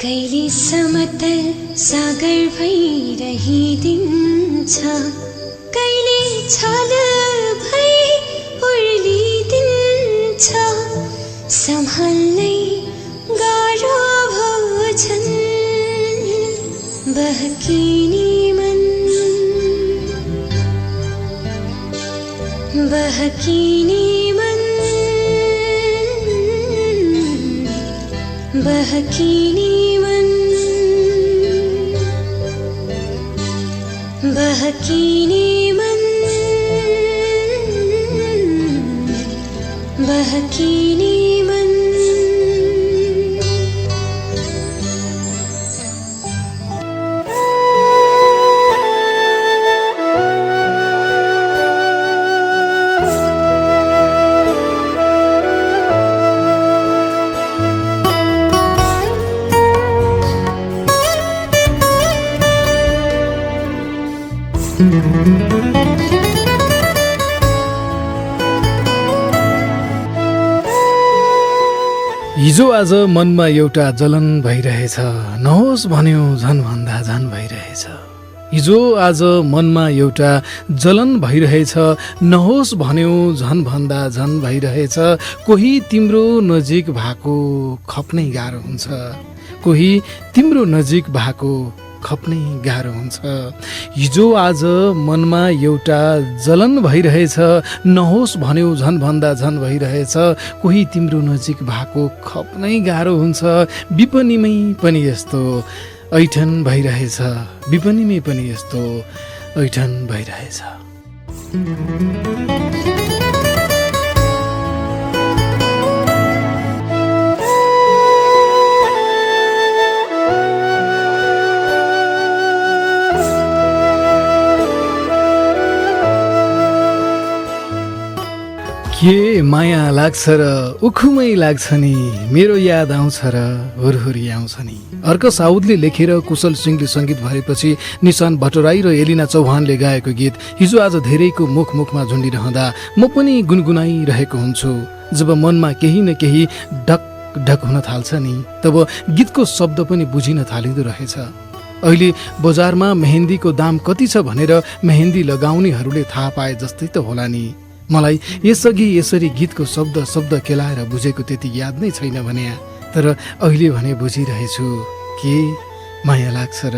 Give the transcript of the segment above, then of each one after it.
कहिले समतल सागर भइरहिदिन्छ, कहिले छल भई उर्लिदिन्छ, सम्हाल्नै गाह्रो भोजन बहकिने मन, बहकिने मन, बहकिने बहकिने मन, बहकिने मन। हिजो आज मनमा एउटा जलन भइरहेछ, नहोस् भन्यो झन् भन्दा झन् भइरहेछ। हिजो आज मनमा एउटा जलन भइरहेछ, नहोस् भन्यो झन् भन्दा झन् भइरहेछ। कोही तिम्रो नजिक भएको खप्नै गाह्रो हुन्छ, कोही तिम्रो नजिक भएको खप्नै गाह्रो हुन्छ। हिजो आज मनमा एउटा जलन भइरहेछ, नहोस् भन्यो झन् भन्दा झन् भइरहेछ। कोही तिम्रो नजिक भएको खप्नै गाह्रो हुन्छ। विपनीमै पनि यस्तो ऐठन भइरहेछ, विपनीमै पनि यस्तो ऐठन भइरहेछ। के माया लाग्छ र उखुमै लाग्छ नि, मेरो याद आउँछ र हुरहुरी आउँछ नि। अर्क साउदले लेखेर कुशल सिंहले सङ्गीत भएपछि निशान भट्टराई र एलिना चौहानले गाएको गीत हिजो आज धेरैको मुखमा झुन्डिरहँदा म पनि गुनगुनाइरहेको हुन्छु। जब मनमा केही न केही ढक ढक हुन थाल्छ नि, तब गीतको शब्द पनि बुझिन थालिँदो रहेछ। अहिले बजारमा मेहेन्दीको दाम कति छ भनेर मेहेन्दी लगाउनेहरूले थाहा पाए जस्तै त होला नि। मलाई यसअघि यसरी गीतको शब्द केलाएर बुझेको त्यति याद नै छैन भने, तर अहिले भने बुझिरहेछु। के माया लाग्छ र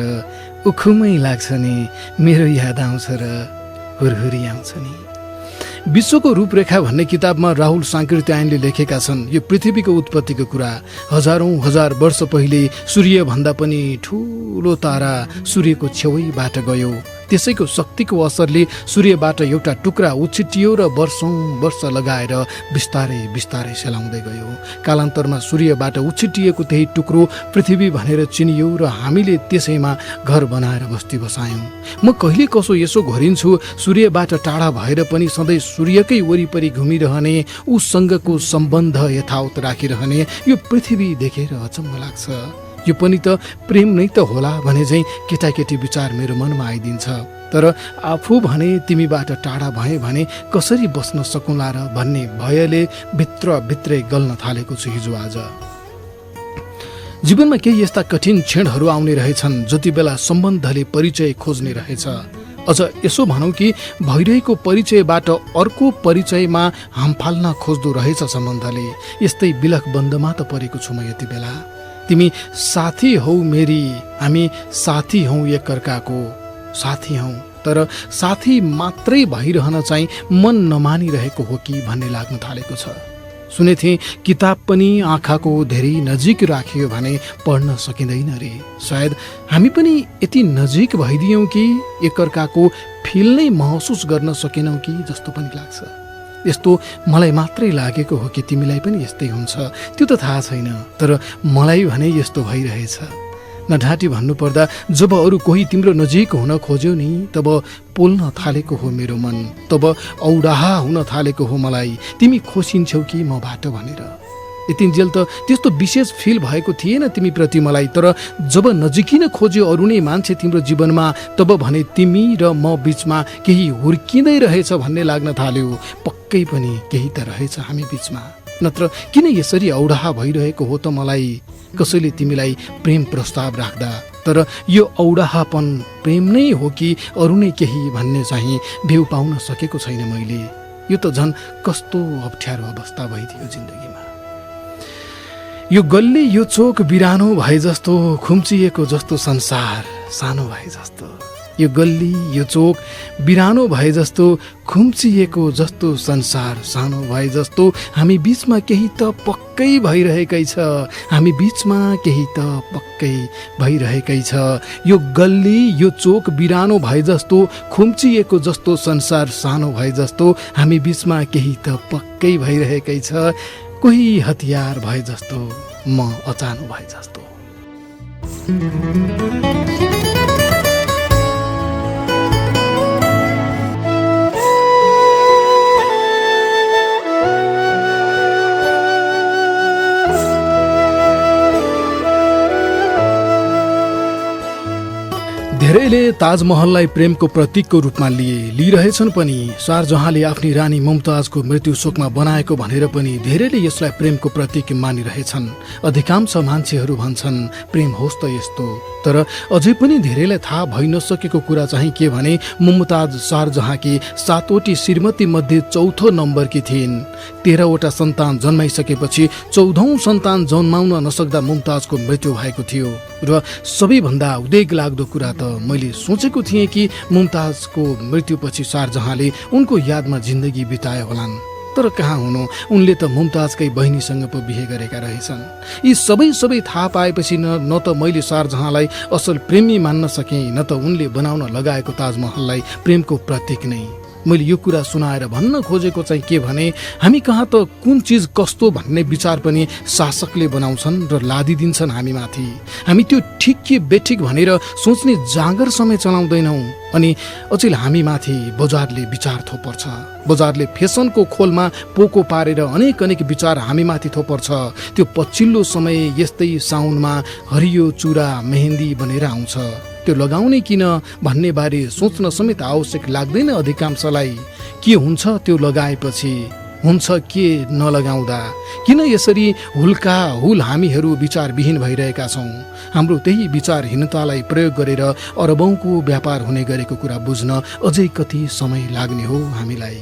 उखुमै लाग्छ नि, मेरो याद आउँछ र हुरहुरी आउँछ नि। विश्वको रूपरेखा भन्ने किताबमा राहुल साङ्कृत्यायनले लेखेका छन्, यो पृथ्वीको उत्पत्तिको कुरा। हजारौं हजार वर्ष पहिले सूर्यभन्दा पनि ठुलो तारा सूर्यको छेउैबाट गयो। त्यसैको शक्तिको असरले सूर्यबाट एउटा टुक्रा उछिटियो र वर्षौं वर्ष लगाएर बिस्तारै बिस्तारै सेलाउँदै गयो। कालान्तरमा सूर्यबाट उछिटिएको त्यही टुक्रो पृथ्वी भनेर चिनियो र हामीले त्यसैमा घर बनाएर बस्ती बसायौँ। म कहिले कसो यसो घोरिन्छु, सूर्यबाट टाढा भएर पनि सधैँ सूर्यकै वरिपरि घुमिरहने, उसँगको सम्बन्ध यथावत राखिरहने यो पृथ्वी देखेर अचम्म लाग्छ। यो पनि त प्रेम नै त होला भने चाहिँ केटाकेटी विचार मेरो मनमा आइदिन्छ। तर आफू भने तिमीबाट टाढा भए भने कसरी बस्न सकुला र भन्ने भयले भित्रै गल्न थालेको छु हिजो आज। जीवनमा केही यस्ता कठिन क्षणहरू आउने रहेछन् जति बेला सम्बन्धले परिचय खोज्ने रहेछ। अझ यसो भनौँ कि भइरहेको परिचयबाट अर्को परिचयमा हाम फाल्न खोज्दो रहेछ सम्बन्धले। यस्तै बिलख बन्दमा त परेको छु म यति बेला। तिमी साथी हौ मेरी, हामी साथी हौ एकअर्काको साथी हौ, तर साथी मात्रै भइरहन चाहिँ मन नमानिरहेको हो कि भन्ने लाग्न थालेको छ। सुनेथे किताब पनि आँखाको धेरै नजिक राखियो भने पढ्न सकिँदैन रे। सायद हामी पनि यति नजिक भइदियौँ कि एकअर्काको फिल नै महसुस गर्न सकेनौँ कि जस्तो पनि लाग्छ। यस्तो मलाई मात्रै लागेको हो कि तिमीलाई पनि यस्तै हुन्छ त्यो त थाहा छैन, तर मलाई भने यस्तो भइरहेछ। नढाँटी भन्नुपर्दा जब अरू कोही तिम्रो नजिक हुन खोज्यो नि तब पोल्न थालेको हो मेरो मन, तब औडाहा हुन थालेको हो मलाई तिमी खोसिन्छौ कि मबाट भनेर। यतिन्जेल त त्यस्तो विशेष फिल भएको थिएन तिमीप्रति मलाई, तर जब नजिकिन खोज्यो अरू नै मान्छे तिम्रो जीवनमा तब भने तिमी र म बिचमा केही हुर्किँदै रहेछ भन्ने लाग्न थाल्यो। पक्कै पनि केही त रहेछ हामी बिचमा, नत्र किन यसरी औडाहा भइरहेको हो त मलाई कसैले तिमीलाई प्रेम प्रस्ताव राख्दा। तर यो औडाहापन प्रेम नै हो कि अरू नै केही भन्ने चाहिँ भेउ पाउन सकेको छैन मैले। यो त झन् कस्तो अप्ठ्यारो अवस्था भइदियो जिन्दगीमा। यो गल्ली यो चोक बिरानो भए जस्तो, खुम्चिएको जस्तो संसार सानो भए जस्तो। यो गल्ली यो चोक बिरानो भए जस्तो, खुम्चिएको जस्तो संसार सानो भए जस्तो। हामी बिचमा केही त पक्कै भइरहेकै छ, हामी बिचमा केही त पक्कै भइरहेकै छ। यो गल्ली यो चोक बिरानो भए जस्तो, खुम्चिएको जस्तो संसार सानो भए जस्तो। हामी बिचमा केही त पक्कै भइरहेकै छ। कोही हतियार भए जस्तो, म अचानो भए जस्तो। धेरैले ताजमहललाई प्रेमको प्रतीकको रूपमा लिइरहेछन् पनि। शाहजहाँले आफ्नी रानी मुमताजको मृत्यु शोकमा बनाएको भनेर पनि धेरैले यसलाई प्रेमको प्रतीक मानिरहेछन्। अधिकांश मान्छेहरू भन्छन् प्रेम होस् त यस्तो। तर अझै पनि धेरैलाई थाहा भइ नसकेको कुरा चाहिँ के भने मुमताज शाहजहाँकी 7वटी श्रीमती मध्ये 4थो नम्बरकी थिइन्। 13वटा सन्तान जन्माइसकेपछि 14औं सन्तान जन्माउन नसक्दा मुमताजको मृत्यु भएको थियो। र सबैभन्दा उदेक लाग्दो कुरा त मैले सोचेको थिएँ कि मुमताजको मृत्युपछि शाहजहाँले उनको यादमा जिन्दगी बिताए होलान्। तर कहाँ हुनु, उनले त मुमताजकै बहिनीसँग पो बिहे गरेका रहेछन्। यी सबै थाहा पाएपछि न त मैले शाहजहाँलाई असल प्रेमी मान्न सकेँ, न त उनले बनाउन लगाएको ताजमहललाई प्रेमको प्रतीक नै। मैले यो कुरा सुनाएर भन्न खोजेको चाहिँ के भने हामी कहाँ त कुन चिज कस्तो भन्ने विचार पनि शासकले बनाउँछन् र लादिदिन्छन् हामी माथि। हामी त्यो ठिक के बेठिक भनेर सोच्ने जाँगर समय चलाउँदैनौँ। अनि अचेल हामी माथि बजारले विचार थोपर्छ। बजारले फेसनको खोलमा पोको पारेर अनेक विचार हामी माथि थोपर्छ। त्यो पछिल्लो समय यस्तै साउनमा हरियो चुरा मेहेन्दी बनेर आउँछ। त्यो लगाउने किन भन्ने बारे सोच्न समेत आवश्यक लाग्दैन अधिकांशलाई। के हुन्छ त्यो लगाएपछि, हुन्छ के नलगाउँदा। किन यसरी हुल हामीहरू विचारविहीन भइरहेका छौँ। हाम्रो त्यही विचारहीनतालाई प्रयोग गरेर अरबौंको व्यापार हुने गरेको कुरा बुझ्न अझै कति समय लाग्ने हो हामीलाई।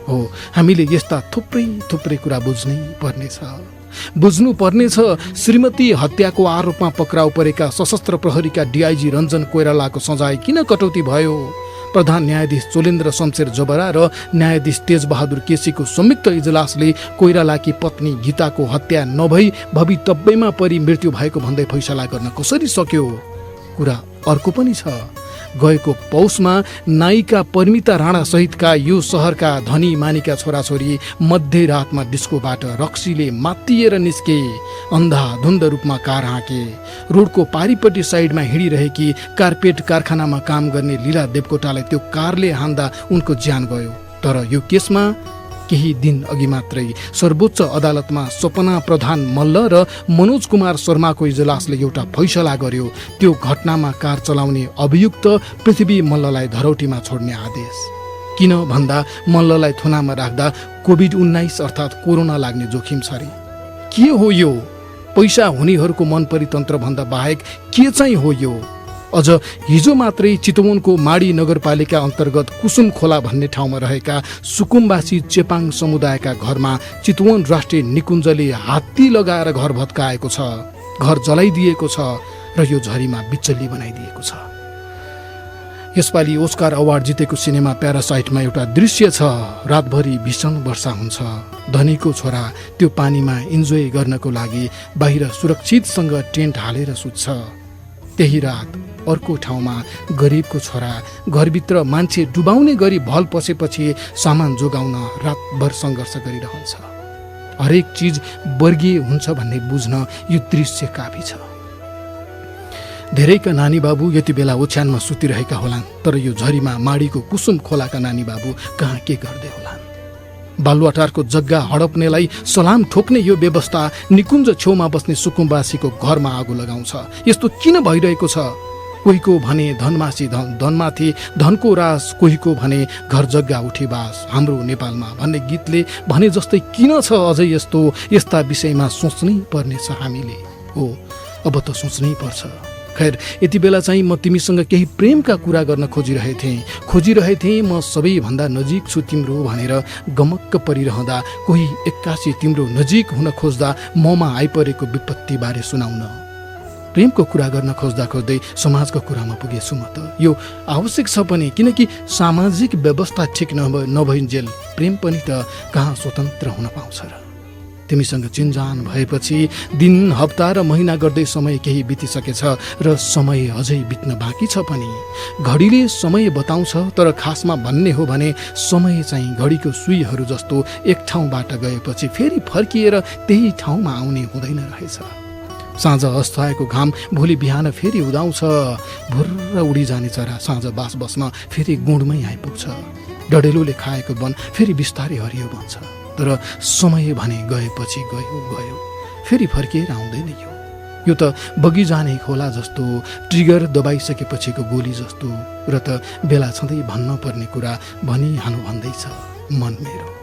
हो, हामीले यस्ता थुप्रै कुरा बुझ्नै पर्नेछ। बुझ्नु पर्नेछ श्रीमती हत्याको आरोपमा पक्राउ परेका सशस्त्र प्रहरीका डीआईजी रञ्जन कोइरालाको सजाय किन कटौती भयो। प्रधान न्यायाधीश चोलेन्द्र शमशेर जबरा र न्यायाधीश तेजबहादुर केसीको संयुक्त इजलासले कोइरालाकी पत्नी गीताको हत्या नभई भवितव्यमा परि मृत्यु भएको भन्दै फैसला गर्न कसरी सक्यो। कुरा अर्को पनि छ। गएको पौषमा नायिका परिमिता राणा सहितका यो सहरका धनी मानिका छोराछोरी मध्यरातमा डिस्कोबाट रक्सीले मातिएर निस्के। अन्धाधुन्ध रूपमा कार हाँके। रोडको पारिपट्टि साइडमा हिँडिरहेकी कार्पेट कारखानामा काम गर्ने लीला देवकोटालाई त्यो कारले हान्दा उनको ज्यान गयो। तर यो केसमा केही दिन अघि मात्रै सर्वोच्च अदालतमा सपना प्रधान मल्ल र मनोज कुमार शर्माको इजलासले एउटा फैसला गर्यो। त्यो घटनामा कार चलाउने अभियुक्त पृथ्वी मल्ललाई धरौटीमा छोड्ने आदेश। किन भन्दा मल्ललाई थुनामा राख्दा कोभिड-19 अर्थात् कोरोना लाग्ने जोखिम छ रे। के हो यो? पैसा हुनेहरूको मन परितन्त्र भन्दा बाहेक के चाहिँ हो यो? अझ हिजो मात्रै चितवनको माडी नगरपालिका अन्तर्गत कुसुम खोला भन्ने ठाउँमा रहेका सुकुम्बासी चेपाङ समुदायका घरमा चितवन राष्ट्रिय निकुञ्जले हात्ती लगाएर घर भत्काएको छ। घर जलाइदिएको छ र यो झरीमा बिचल्ली बनाइदिएको छ। यसपालि ओस्कार अवार्ड जितेको सिनेमा प्यारासाइटमा एउटा दृश्य छ। रातभरि भीषण वर्षा हुन्छ। धनीको छोरा त्यो पानीमा इन्जोय गर्नको लागि बाहिर सुरक्षितसँग टेन्ट हालेर सुत्छ। त्यही रात अर्को ठाउँमा गरिबको छोरा घरभित्र मान्छे डुबाउने गरी भल पसेपछि सामान जोगाउन रातभर सङ्घर्ष गरिरहन्छ। हरेक चिज वर्गीय हुन्छ भन्ने बुझ्न यो दृश्य काफी छ। धेरैका नानी बाबु यति बेला ओछ्यानमा सुतिरहेका होलान्, तर यो झरीमा माडीको कुसुम खोलाका नानी बाबु कहाँ के गर्दै होलान्। बालुवाटारको जग्गा हडप्नेलाई सलाम ठोक्ने यो व्यवस्था निकुञ्ज छेउमा बस्ने सुकुम्बासीको घरमा आगो लगाउँछ। यस्तो किन भइरहेको छ? कोहीको भने धनमासी धनमाथि धनको रास, कोहीको भने घर जग्गा उठी बास हाम्रो नेपालमा भन्ने गीतले भने जस्तै किन छ अझै यस्तो? यस्ता विषयमा सोच्नै पर्नेछ हामीले। हो, अब त सोच्नै पर्छ। खैर, यति बेला चाहिँ म तिमीसँग केही प्रेमका कुरा गर्न खोजिरहेथेँ। म सबैभन्दा नजिक छु तिम्रो भनेर गमक्क परिरहँदा कोही एक्कासी तिम्रो नजिक हुन खोज्दा ममा आइपरेको विपत्तिबारे सुनाउन। प्रेमको कुरा गर्न खोज्दै समाजको कुरामा पुगेछु म त। यो आवश्यक छ पनि, किनकि सामाजिक व्यवस्था ठिक नभइन्जेल प्रेम पनि त कहाँ स्वतन्त्र हुन पाउँछ र? तिमीसँग चिनजान भएपछि दिन, हप्ता र महिना गर्दै समय केही बितिसकेछ र समय अझै बित्न बाँकी छ पनि। घडीले समय बताउँछ, तर खासमा भन्ने हो भने समय चाहिँ घडीको सुईहरू जस्तो एक ठाउँबाट गएपछि फेरि फर्किएर त्यही ठाउँमा आउने हुँदैन रहेछ। साँझ अस्ताएको घाम भोलि बिहान फेरि उदाउँछ। भुर्र उडी जाने चरा साँझ बास बस्न फेरि गुणमै आइपुग्छ। डढेलोले खाएको वन फेरि बिस्तारै हरियो बन्छ। तर समय भने गएपछि गयो, फेरि फर्किएर आउँदैन। यो त बगी जाने खोला जस्तो, ट्रिगर दबाइसकेपछिको गोली जस्तो। र त बेला छँदै भन्न पर्ने कुरा भनिहाल्नु भन्दैछ मन मेरो।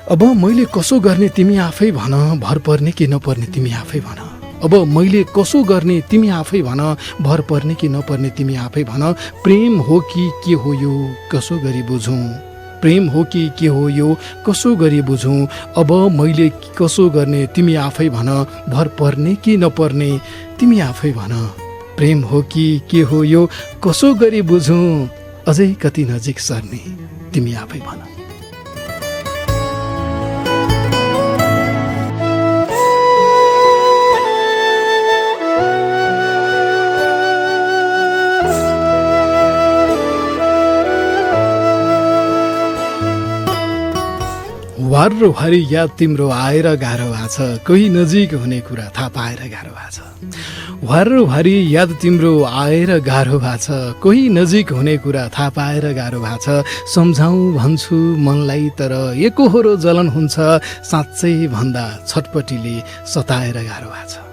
अब मैले कसो गर्ने तिमी आफै भन, भर पर्ने कि नपर्ने तिमी आफै भन। अब मैले कसो गर्ने तिमी आफै भन, भर पर्ने कि नपर्ने तिमी आफै भन। प्रेम हो कि के हो यो कसो गरी बुझौँ? प्रेम हो कि के हो यो कसो गरी बुझौँ? अब मैले कसो गर्ने तिमी आफै भन, भर पर्ने कि नपर्ने तिमी आफै भन। प्रेम हो कि के हो यो कसो गरी बुझौँ? अझै कति नजिक सर्ने तिमी आफै भन। वार भारी याद तिम्रो आएर गाह्रो भएको छ, कोही नजिक हुने कुरा थाहा पाएर गाह्रो भएको छ। वार भारी याद तिम्रो आएर गाह्रो भएको छ, कोही नजिक हुने कुरा थाहा पाएर गाह्रो भएको छ। सम्झाउँ भन्छु मनलाई तर एकहोरो जलन हुन्छ, साँच्चै भन्दा छटपटीले सताएर गाह्रो भएको छ।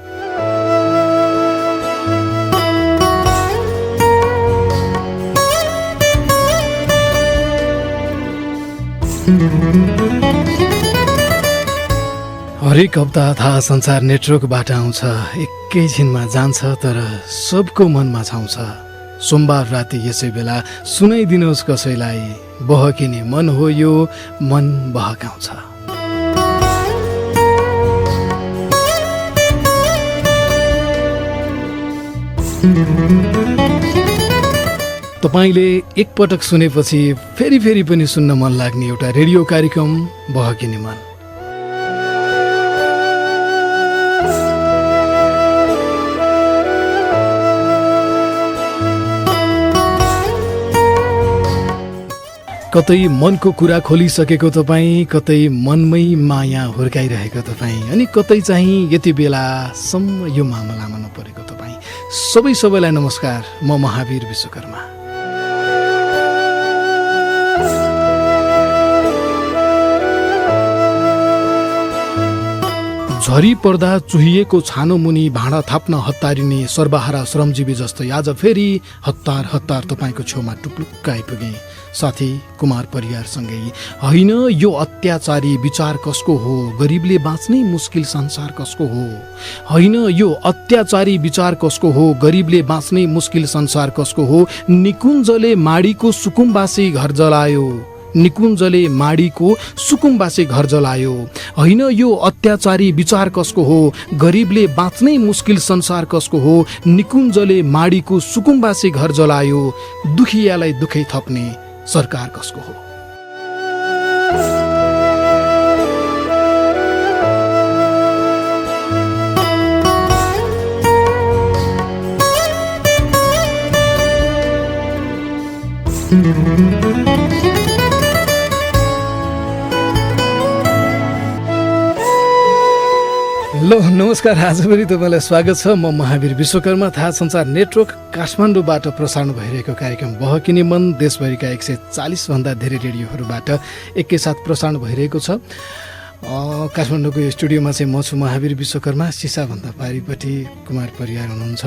हरेक हप्ता थाहा संसार नेटवर्कबाट आउँछ, एकैछिनमा जान्छ तर सबको मनमा छाउँछ। सोमबार राति यसै बेला सुनाइदिनुहोस् कसैलाई, बहकिने मन हो यो मन बहकाउँछ। तपाईँले एकपटक सुनेपछि फेरि फेरि पनि सुन्न मन लाग्ने एउटा रेडियो कार्यक्रम बहकिने मन। कतै मनको कुरा खोलिसकेको तपाईँ, कतै मनमै माया हुर्काइरहेको तपाईँ, अनि कतै चाहिँ यति बेलासम्म यो मामलामा नपरेको तपाईँ, सबैलाई नमस्कार। म महावीर विश्वकर्मा। झरी पर्दा चुहिएको छानो मुनि भाँडा थाप्न हतारिने सर्वहारा श्रमजीवी जस्तै आज फेरि हतार तपाईँको छेउमा टुप्लुक्क आइपुगे। साथी कुमार परियारसँगै। होइन यो अत्याचारी विचार कसको हो, गरिबले बाँच्नै मुस्किल संसार कसको हो। होइन यो अत्याचारी विचार कसको हो, गरिबले बाँच्नै मुस्किल संसार कसको हो। निकुञ्जले माडीको सुकुम्बासी घर जलायो, निकुञ्जले माडीको सुकुम्बासी घर जलायो। होइन यो अत्याचारी विचार कसको हो, गरिबले बाँच्नै मुस्किल संसार कसको हो। निकुञ्जले माडीको सुकुम्बासी घर जलायो, दुखियालाई दुखै थप्ने सरकार कसको हो। हेलो नमस्कार, आज पनि तपाईँलाई स्वागत छ। म महावीर विश्वकर्मा, थाहा संसार नेटवर्क काठमाडौँबाट प्रसारण भइरहेको कार्यक्रम बहकिने मन देशभरिका 140 भन्दा धेरै रेडियोहरूबाट एकैसाथ प्रसारण भइरहेको छ। काठमाडौँको स्टुडियोमा चाहिँ म छु महावीर विश्वकर्मा। सिसाभन्दा पारिपट्टि कुमार परियार हुनुहुन्छ।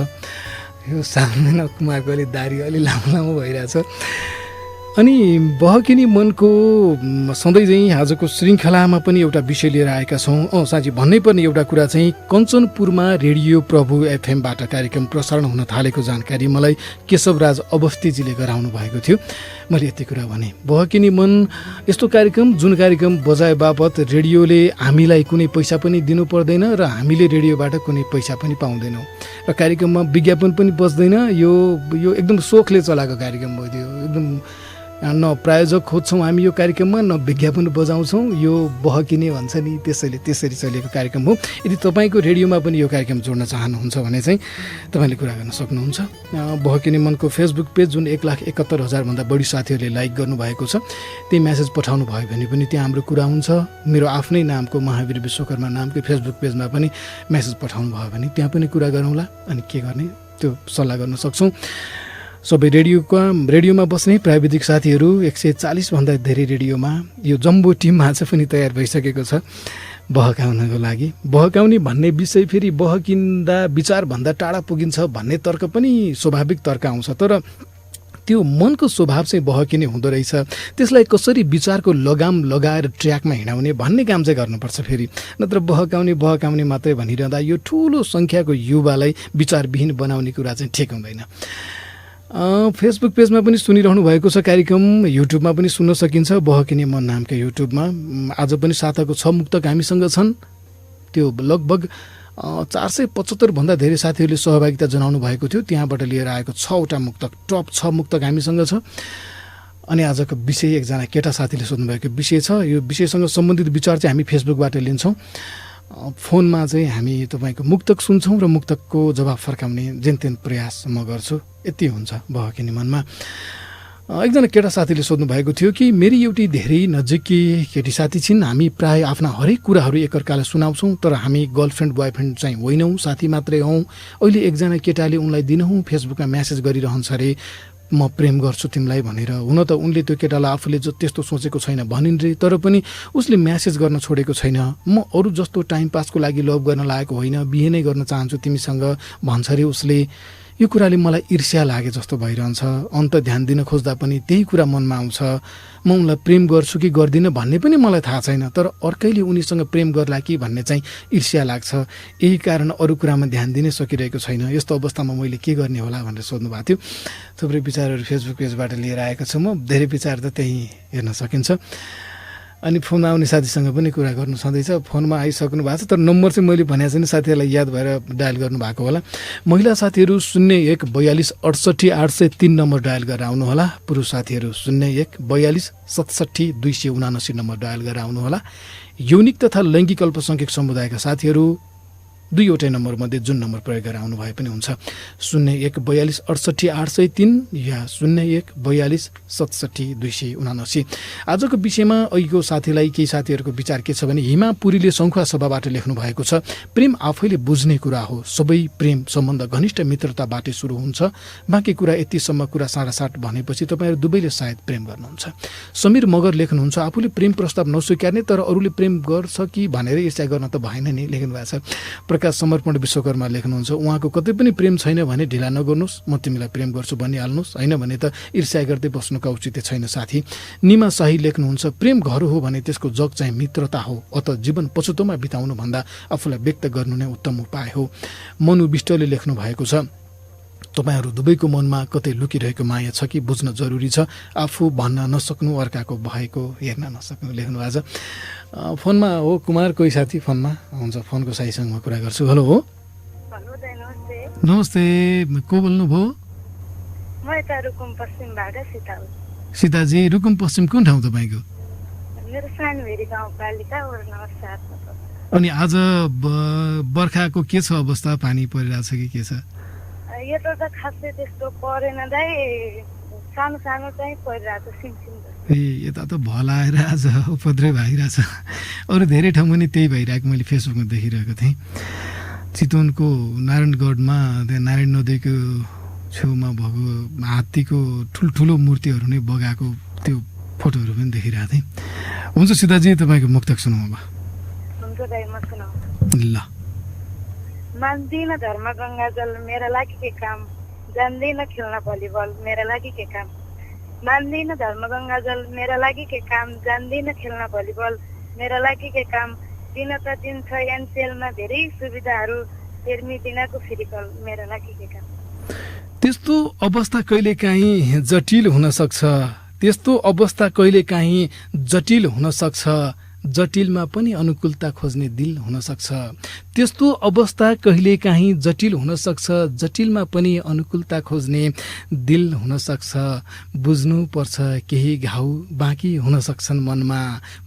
यो सामने कुमारको अलि दारी अलि लामो लामो भइरहेछ। अनि बहकिने मनको सधैँ चाहिँ आजको श्रृङ्खलामा पनि एउटा विषय लिएर आएका छौँ। साँच्ची भन्नै पर्ने एउटा कुरा चाहिँ कञ्चनपुरमा रेडियो प्रभु एफएमबाट कार्यक्रम प्रसारण हुन थालेको जानकारी मलाई केशवराज अवस्थीजीले गराउनु भएको थियो। मैले यति कुरा भने बहकिने मन यस्तो कार्यक्रम जुन कार्यक्रम बजाए बापत रेडियोले हामीलाई कुनै पैसा पनि दिनु पर्दैन र हामीले रेडियोबाट कुनै पैसा पनि पाउँदैनौँ र कार्यक्रममा विज्ञापन पनि बस्दैन। यो एकदम सोखले चलाएको कार्यक्रम भयो। त्यो एकदम न प्रायोजक खोज्छौँ हामी यो कार्यक्रममा, न विज्ञापन बजाउँछौँ। यो बहकिने भन्छ नि, त्यसरी चलेको कार्यक्रम हो। यदि तपाईँको रेडियोमा पनि यो कार्यक्रम जोड्न चाहनुहुन्छ भने चाहिँ तपाईँले कुरा गर्न सक्नुहुन्छ। बहकिने मनको फेसबुक पेज जुन 1,71,000 भन्दा बढी साथीहरूले लाइक गर्नुभएको छ, त्यही म्यासेज पठाउनु भयो भने पनि त्यहाँ हाम्रो कुरा हुन्छ। मेरो आफ्नै नामको महावीर विश्वकर्मा नामको फेसबुक पेजमा पनि म्यासेज पठाउनु भयो भने त्यहाँ पनि कुरा गरौँला। अनि के गर्ने त्यो सल्लाह गर्न सक्छौँ। सबै रेडियोमा बस्ने प्राविधिक साथीहरू 140 भन्दा धेरै रेडियोमा यो जम्बो टिम आज पनि तयार भइसकेको छ बहकाउनको लागि। बहकाउने भन्ने विषय फेरि बहकिँदा विचारभन्दा टाढा पुगिन्छ भन्ने तर्क पनि स्वाभाविक तर्क आउँछ। तर त्यो मनको स्वभाव चाहिँ बहकिने हुँदो रहेछ। त्यसलाई कसरी विचारको लगाम लगाएर ट्र्याकमा हिँडाउने भन्ने काम चाहिँ गर्नुपर्छ फेरि। नत्र बहकाउने मात्रै भनिरहँदा यो ठुलो सङ्ख्याको युवालाई विचारविहीन बनाउने कुरा चाहिँ ठिक हुँदैन। फेसबुक पेजमा पनि सुनिरहनु भएको छ कार्यक्रम, युट्युबमा पनि सुन्न सकिन्छ बहकिने मन नामको युट्युबमा। आज पनि साताको 6 मुक्तक हामीसँग छन्। त्यो लगभग 475 भन्दा धेरै साथीहरूले सहभागिता जनाउनु भएको थियो। त्यहाँबाट लिएर आएको 6वटा मुक्तक, टप 6 मुक्तक हामीसँग छ। अनि आजको विषय एकजना केटा साथीले सोध्नुभएको विषय छ। यो विषयसँग सम्बन्धित विचार चाहिँ हामी फेसबुकबाट लिन्छौँ। फोनमा चाहिँ हामी तपाईँको मुक्तक सुन्छौँ र मुक्तकको जवाफ फर्काउने जेनतेन प्रयास म गर्छु। यति हुन्छ बहकिने मनमा। एकजना केटा साथीले सोध्नु भएको थियो कि मेरी एउटी धेरै नजिकी केटी साथी छिन्। हामी प्राय आफ्ना हरेक कुराहरू एकअर्कालाई सुनाउँछौँ, तर हामी गर्लफ्रेन्ड बोयफ्रेन्ड चाहिँ होइनौँ, साथी मात्रै हौँ। अहिले एकजना केटाले उनलाई दिनहुँ फेसबुकमा म्यासेज गरिरहन्छ अरे, म प्रेम गर्छु तिमीलाई भनेर। हुन त उनले त्यो केटालाई आफूले त्यस्तो सोचेको छैन भनिन् रे, तर पनि उसले म्यासेज गर्न छोडेको छैन। म अरू जस्तो टाइम पासको लागि लभ गर्न लागेको होइन, बिहे नै गर्न चाहन्छु तिमीसँग भन्छ रे उसले। यो कुराले मलाई ईर्ष्या लागे जस्तो भइरहन्छ। अन्त ध्यान दिन खोज्दा पनि त्यही कुरा मनमा आउँछ। म उनलाई प्रेम गर्छु कि गर्दिनँ भन्ने पनि मलाई थाहा छैन, तर अर्कैले उनीसँग प्रेम गर्ला कि भन्ने चाहिँ ईर्ष्या लाग्छ। यही कारण अरू कुरामा ध्यान दिनै सकिरहेको छैन। यस्तो अवस्थामा मैले के गर्ने होला भनेर सोध्नु भएको थियो। थुप्रै विचारहरू फेसबुक पेजबाट लिएर आएको छु म। धेरै विचार त त्यहीँ हेर्न सकिन्छ। अनि फोनमा आउने साथीसँग पनि कुरा गर्नु छँदैछ। फोनमा आइसक्नु भएको छ, तर नम्बर चाहिँ मैले भनेको छैन, साथीहरूलाई याद भएर डायल गर्नुभएको होला। महिला साथीहरू 01 42 68 803 नम्बर डायल गरेर आउनुहोला। पुरुष साथीहरू 01 42 67 279 नम्बर डायल गरेर आउनुहोला। यौनिक तथा लैङ्गिक अल्पसङ्ख्यक समुदायका साथीहरू दुईवटै नम्बरमध्ये जुन नम्बर प्रयोग गरेर आउनु भए पनि हुन्छ। 01 42 68 803 या 01 42 67 279। आजको विषयमा अहिलेको साथीलाई केही साथीहरूको विचार के छ भने हिमा पुरीले शङ्खुवा सभाबाट लेख्नु भएको छ। प्रेम आफैले बुझ्ने कुरा हो। सबै प्रेम सम्बन्ध घनिष्ठ मित्रताबाटै सुरु हुन्छ। बाँकी कुरा यतिसम्म कुरा साँडासाट भनेपछि तपाईँहरू दुवैले सायद प्रेम गर्नुहुन्छ। समीर मगर लेख्नुहुन्छ आफूले प्रेम प्रस्ताव नस्वीकार्ने तर अरूले प्रेम गर्छ कि भनेर ईर्ष्या गर्न त भएन नि, लेख्नु भएको छ। प्रकाश समर्पण विश्वकर्मा लेख्नुहुन्छ उहाँको कतै पनि प्रेम छैन भने ढिला नगर्नुहोस्, म तिमीलाई प्रेम गर्छु भनिहाल्नुहोस्, होइन भने त ईर्ष्या गर्दै बस्नुको औचित्य छैन साथी। निमा शाही लेख्नुहुन्छ प्रेम घर हो भने त्यसको जग चाहिँ मित्रता हो, अत जीवन पछुतोमा बिताउनु भन्दा आफूलाई व्यक्त गर्नु नै उत्तम उपाय हो। मनु विष्टले लेख्नु भएको छ तपाईहरू दुवैको मनमा कतै लुकिरहेको माया छ कि बुझ्न जरुरी छ। आफू भन्न नसक्नु अर्काको भएको हेर्न नसक्नु, लेख्नु भएको छ। फोनमा हो कुमार कोही साथी फोनमा हुन्छ, फोनको साथीसँग म कुरा गर्छु। हेलो हो, नमस्ते, को बोल्नुभयो? सीताजी, रुकुम पश्चिम कुन ठाउँ तपाईँको? अनि आज बर्खाको के छ अवस्था? पानी परिरहेछ कि के छ? यो त खासै त्यस्तो परेन दाइ, सानो सानो चाहिँ परिरहेको सिमसिम जस्तो। यता त भल आएर आज उपद्रव भइरहेछ। अरू धेरै ठाउँमा नि त्यही भइरहेको मैले फेसबुकमा देखिरहेको थिएँ। चितवनको नारायणगढमा त्यहाँ नारायण नदीको छेउमा भएको हात्तीको ठुल्ठुलो मूर्तिहरू नै बगाएको त्यो फोटोहरू पनि देखिरहेको थिएँ। हुन्छ सीताजी, तपाईँको मुक्तक सुनौँ अब। हुन्छ दाइ, म सुनाऊ। ल। मान्दिन धर्म गङ्गा जल मेरा लागि के काम, जान्दिन खेल्न भलिबल मेरा लागि के काम। मान्दिन धर्म गङ्गा जल मेरा लागि के काम, जान्दिन खेल्न भलिबल मेरा लागि के काम। दिन त दिन्छ एनसेलमा धेरै सुविधाहरू, हेर्मी दिनको फेरि कल मेरा लागि के काम। त्यस्तो अवस्था कहिलेकाहीँ जटिल हुन सक्छ, त्यस्तो अवस्था कहिलेकाहीँ जटिल हुन सक्छ, जटिलमा पनि अनुकूलता खोज्ने दिल हुन सक्छ। त्यस्तो अवस्था कहिलेकाहीँ जटिल हुन सक्छ, जटिलमा पनि अनुकूलता खोज्ने दिल हुन सक्छ। बुझ्नुपर्छ केही घाउ बाँकी हुन सक्छन् मनमा,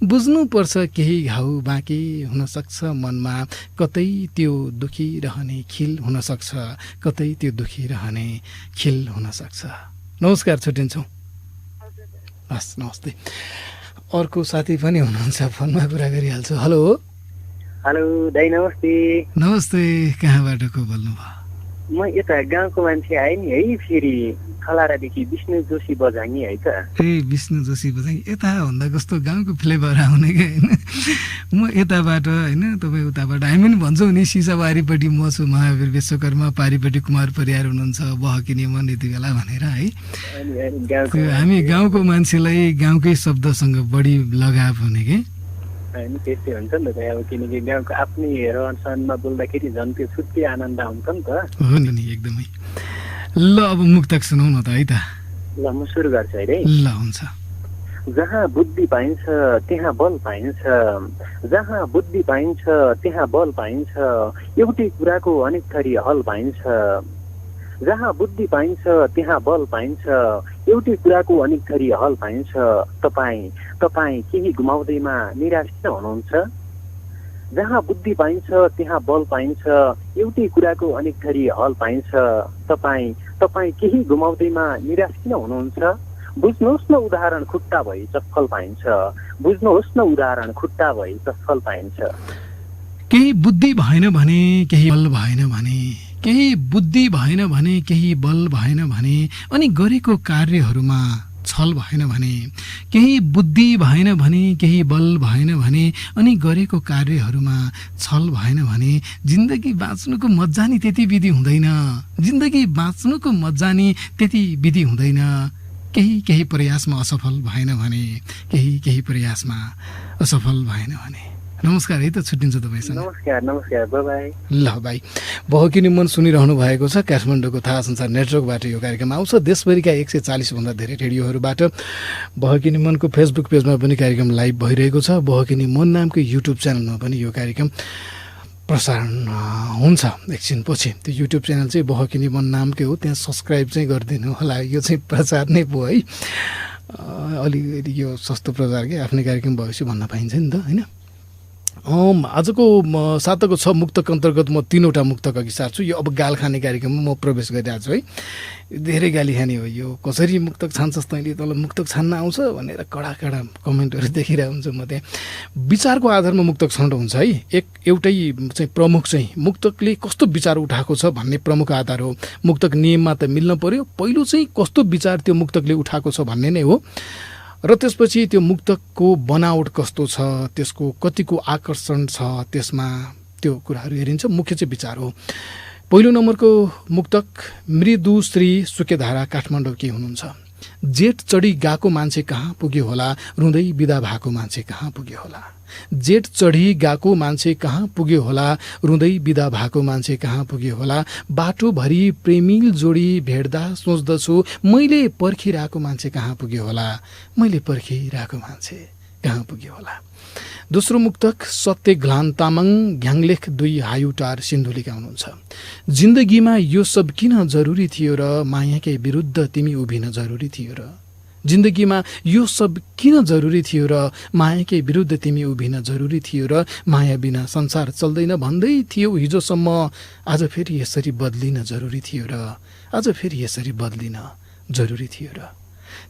बुझ्नुपर्छ केही घाउ बाँकी हुन सक्छ मनमा। कतै त्यो दुखी रहने खिल हुन सक्छ, कतै त्यो दुखी रहने खिल हुन सक्छ। नमस्कार, छुट्टिन्छौँ। हस्, नमस्ते। अर्को साथी पनि हुनुहुन्छ, फोनमा कुरा गरिहाल्छु। हेलो। हेलो दाइ, नमस्ते। नमस्ते, कहाँबाट को बोल्नुभयो? म यता गाउँको मान्छे आएँ नि है, फेरि खलारादेखि विष्णु जोशी बझाङ्गी है त। ए विष्णु जोशी बझाङ्गी, यता भन्दा कस्तो गाउँको फ्लेभर आउने क्या होइन। म यताबाट होइन, तपाईँ उताबाट। हामी पनि भन्छौँ नि, सिसाबारीपट्टि म छु महावीर विश्वकर्मा, पारिपट्टि कुमार परियार हुनुहुन्छ, बहकिने मन यति बेला भनेर है। हामी गाउँको मान्छेलाई गाउँकै शब्दसँग बढी लगाव हुने कि होइन, त्यस्तै हुन्छ नि त। अब किनकि गाउँको आफ्नै रहनसहनमा बोल्दाखेरि झन् त्यो छुट्टै आनन्द हुन्छ नि त। हो नि, एकदमै। ल, अब मुक्तक सुनौ न त है त। ल, म सुरु गर्छु है। ल, हुन्छ। जहाँ बुद्धि पाइन्छ त्यहाँ बल पाइन्छ, जहाँ बुद्धि पाइन्छ त्यहाँ बल पाइन्छ, एउटै कुराको अनेक थरी हल पाइन्छ। जहाँ बुद्धि पाइन्छ त्यहाँ बल पाइन्छ, एउटै कुराको अनेक थरी हल पाइन्छ। तपाईँ केही गुमाउँदैमा निराश किन हुनुहुन्छ? जहाँ बुद्धि पाइन्छ त्यहाँ बल पाइन्छ, एउटै कुराको अनेक थरी हल पाइन्छ। तपाईँ केही गुमाउँदैमा निराश किन हुनुहुन्छ? बुझ्नुहोस् न उदाहरण खुट्टा भई चप्पल पाइन्छ, बुझ्नुहोस् न उदाहरण खुट्टा भई चप्पल पाइन्छ। केही बुद्धि भएन भने केही बल भएन भने, केही बुद्धि भएन भने केही बल भएन भने, अनि गरेको कार्यहरूमा छल भएन भने, केही बुद्धि भएन भने केही बल भएन भने, अनि गरेको कार्यहरूमा छल भएन भने, जिन्दगी बाँच्नुको मजा नि त्यति विधि हुँदैन, जिन्दगी बाँच्नुको मजा नि त्यति विधि हुँदैन। केही प्रयासमा असफल भएन भने, केही प्रयासमा असफल भएन भने। नमस्कार है त, छुट्टिन्छ तपाईँसँग। नमस्कार, बाई। ल भाइ, बहकिने मन सुनिरहनु भएको छ। काठमाडौँको थाहा संसार नेटवर्कबाट यो कार्यक्रम आउँछ। देशभरिका 140 भन्दा धेरै रेडियोहरूबाट बहकिने मनको फेसबुक पेजमा पनि कार्यक्रम लाइभ भइरहेको छ। बहकिने मन नामको युट्युब च्यानलमा पनि यो कार्यक्रम प्रसारण हुन्छ एकछिनपछि। त्यो युट्युब च्यानल चाहिँ बहकिने मन नामकै हो, त्यहाँ सब्सक्राइब चाहिँ गरिदिनु होला। यो चाहिँ प्रचार नै भयो है, अलिकति यो सस्तो प्रचार के, आफ्नै कार्यक्रम भएपछि भन्न पाइन्छ नि त होइन। आजको साताको 6 मुक्तक अन्तर्गत म 3वटा मुक्तक अघि सार्छु। यो अब गाल खाने कार्यक्रममा म प्रवेश गरिरहेको छु है। धेरै गाली खाने हो यो। कसरी मुक्तक छान्छस् तैँले, तँलाई मुक्तक छान्न आउँछ भनेर कडा कमेन्टहरू देखिरहेको हुन्छु म त्यहाँ। विचारको आधारमा मुक्तक छनौट हुन्छ है। एउटै चाहिँ प्रमुख चाहिँ मुक्तकले कस्तो विचार उठाएको छ भन्ने प्रमुख आधार हो। मुक्तक नियममा त मिल्न पर्यो। पहिलो चाहिँ कस्तो विचार त्यो मुक्तकले उठाएको छ भन्ने नै हो, र त्यसपछि त्यो मुक्तकको बनावट कस्तो छ, त्यसको कतिको आकर्षण छ, त्यसमा त्यो कुराहरू हेरिन्छ। मुख्य चाहिँ विचार हो। पहिलो नम्बरको मुक्तक मृदु श्री सुकेधारा काठमाडौँकी हुनुहुन्छ। जेठ चढी गएको मान्छे कहाँ पुग्यो होला, रुँदै बिदा भएको मान्छे कहाँ पुग्यो होला। जेठ चढी गएको मान्छे कहाँ पुग्यो होला, रुँदै बिदा भएको मान्छे कहाँ पुग्यो होला। बाटोभरि प्रेमिल जोडी भेट्दा सोच्दछु, मैले पर्खिरहेको मान्छे कहाँ पुग्यो होला, मैले पर्खिरहेको मान्छे कहाँ पुग्यो होला। दोस्रो मुक्तक सत्य घ्लान तामाङ घ्याङलेख 2 हायुटार सिन्धुलीका हुनुहुन्छ। जिन्दगीमा यो सब किन जरुरी थियो र मायाकै विरुद्ध तिमी उभिन जरुरी थियो र। जिन्दगीमा यो सब किन जरुरी थियो र मायाकै विरुद्ध तिमी उभिन जरुरी थियो र। माया बिना संसार चल्दैन भन्दै थियो हिजोसम्म, आज फेरि यसरी बदलिन जरुरी थियो र। आज फेरि यसरी बदलिन जरुरी थियो र।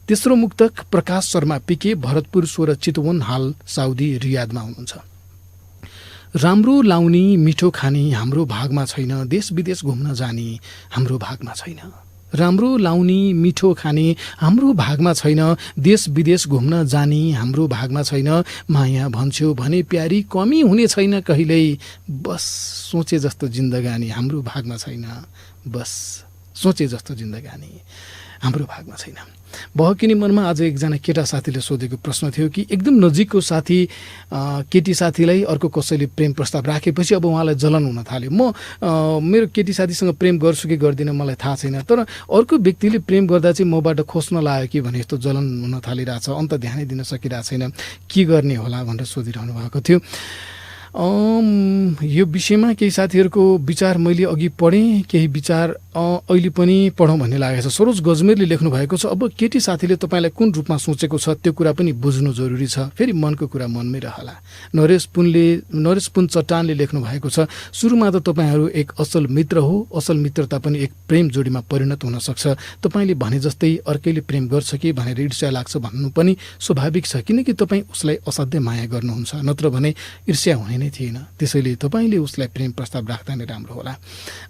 तेस्रो मुक्तक प्रकाश शर्मा पिके, भरतपुर 16 चितवन, हाल साउदी रियादमा हुनुहुन्छ। राम्रो लाउने मिठो खाने हाम्रो भागमा छैन, देश विदेश घुम्न जाने हाम्रो भागमा छैन। राम्रो लाउने मिठो खाने हाम्रो भागमा छैन, देश विदेश घुम्न जाने हाम्रो भागमा छैन। माया भन्छौ भने प्यारी कमी हुने छैन कहिल्यै, बस सोचे जस्तो जिन्दगानी हाम्रो भागमा छैन, बस सोचे जस्तो जिन्दगानी हाम्रो भागमा छैन। बहकिनी मनमा आज एकजना केटा साथीले सोधेको प्रश्न थियो कि एकदम नजिकको साथी केटी साथीलाई अर्को कसैले प्रेम प्रस्ताव राखेपछि अब उहाँलाई जलन हुन थाल्यो। म मेरो केटी साथीसँग प्रेम गर्छु कि गर्दिनँ मलाई थाहा छैन, तर अर्को व्यक्तिले प्रेम गर्दा चाहिँ मबाट खोज्न लाग्यो कि भने यस्तो जलन हुन थालिरहेछ, अन्त ध्यानै दिन सकिरहेको छैन, के गर्ने होला भनेर सोधिरहनु भएको थियो। यो विषयमा केही साथीहरूको विचार मैले अघि पढेँ, केही विचार अहिले पनि पढौँ भन्ने लागेको छ। सरोज गजमेरले लेख्नु भएको छ, अब केटी साथीले तपाईँलाई कुन रूपमा सोचेको छ त्यो कुरा पनि बुझ्नु जरुरी छ, फेरि मनको कुरा मनमै रहला। नरेश पुन चट्टानले लेख्नु भएको छ, सुरुमा त तपाईँहरू एक असल मित्र हो, असल मित्रता पनि एक प्रेम जोडीमा परिणत हुन सक्छ। तपाईँले भने जस्तै अर्कैले प्रेम गर्छ कि भनेर ईर्ष्या लाग्छ भन्नु पनि स्वाभाविक छ, किनकि तपाईँ उसलाई असाध्यै माया गर्नुहुन्छ, नत्र भने ईर्ष्या हुने नै थिएन। त्यसैले तपाईँले उसलाई प्रेम प्रस्ताव राख्दा नै राम्रो होला।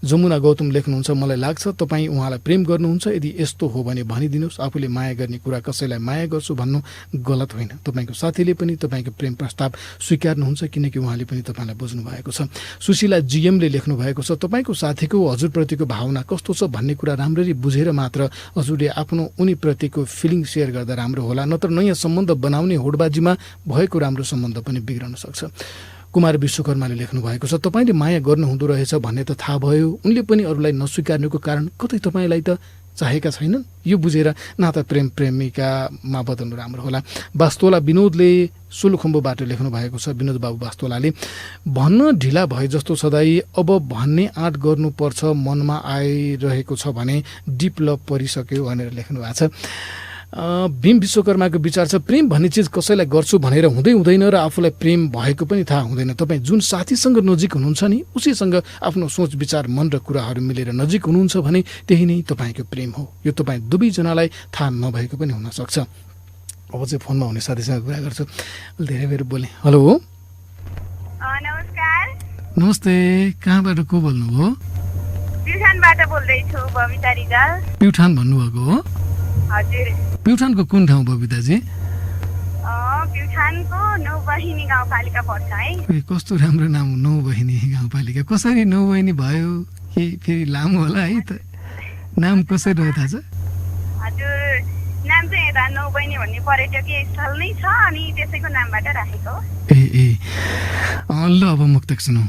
जमुना गौतम लेख्नुहुन्छ, मलाई लाग्छ तपाईँ उहाँलाई प्रेम गर्नुहुन्छ, यदि यस्तो हो भने भनिदिनुहोस्। आफूले माया गर्ने कुरा कसैलाई माया गर्छु भन्नु गलत होइन। तपाईँको साथीले पनि तपाईँको प्रेम प्रस्ताव स्वीकार्नुहुन्छ, किनकि उहाँले पनि तपाईँलाई बुझ्नु भएको छ। सुशीला जीएमले लेख्नु भएको छ, तपाईँको साथीको हजुरप्रतिको भावना कस्तो छ भन्ने कुरा राम्ररी बुझेर मात्र हजुरले आफ्नो उनीप्रतिको फिलिङ सेयर गर्दा राम्रो होला, नत्र नयाँ सम्बन्ध बनाउने होडबाजीमा भएको राम्रो सम्बन्ध पनि बिग्रन सक्छ। कुमार विश्वकर्माले लेख्नु भएको छ, तपाईँले माया गर्नुहुँदो रहेछ भन्ने त थाहा भयो, उनले पनि अरूलाई नस्वीकार्नुको कारण कतै तपाईँलाई त चाहेका छैनन्। यो बुझेर नाता प्रेमिकामा बदल्नु राम्रो होला। वास्तोला विनोदले सोलुखुम्बुबाट लेख्नु भएको छ, विनोद बाबु वास्तोलाले, भन्न ढिला भए जस्तो सधैँ अब भन्ने आँट गर्नुपर्छ, मनमा आइरहेको छ भने डिप लभ परिसक्यो भनेर लेख्नु भएको छ। भीम विश्वकर्माको विचार छ, प्रेम भन्ने चिज कसैलाई गर्छु भनेर हुँदै हुँदैन र आफूलाई प्रेम भएको पनि थाहा हुँदैन। तपाईँ जुन साथीसँग नजिक हुनुहुन्छ नि उसीसँग आफ्नो सोच विचार मन र कुराहरू मिलेर नजिक हुनुहुन्छ भने त्यही नै तपाईँको प्रेम हो। यो तपाईँ दुवैजनालाई थाहा नभएको पनि हुनसक्छ। अब चाहिँ फोनमा हुने साथीसँग कुरा गर्छु, धेरै बेर बोलेँ। हेलो, नमस्कार। नमस्ते, कहाँबाट को बोल्नुभयो? प्युठानबाट बोल्दैछु, बबिता रिजाल। प्युठान भन्नुभएको हो? हजुर। प्युठानको कुन ठाउँ बबिताजी? प्युठानको नौबहिनी गाउँपालिका पर्छ है। कस्तो राम्रो नाम, नौबहिनी गाउँपालिका। कसरी नौबहिनी भयो कि फेरि लामो होला है त? नाम कसरी रह्यो थाहा छ? हजुर, नाम चाहिँ यता नौबहिनी भन्ने पर्यटकीय स्थल नै छ, अनि त्यसैको नामबाट राखेको। ए ल, अब मुक्तक सुनौ।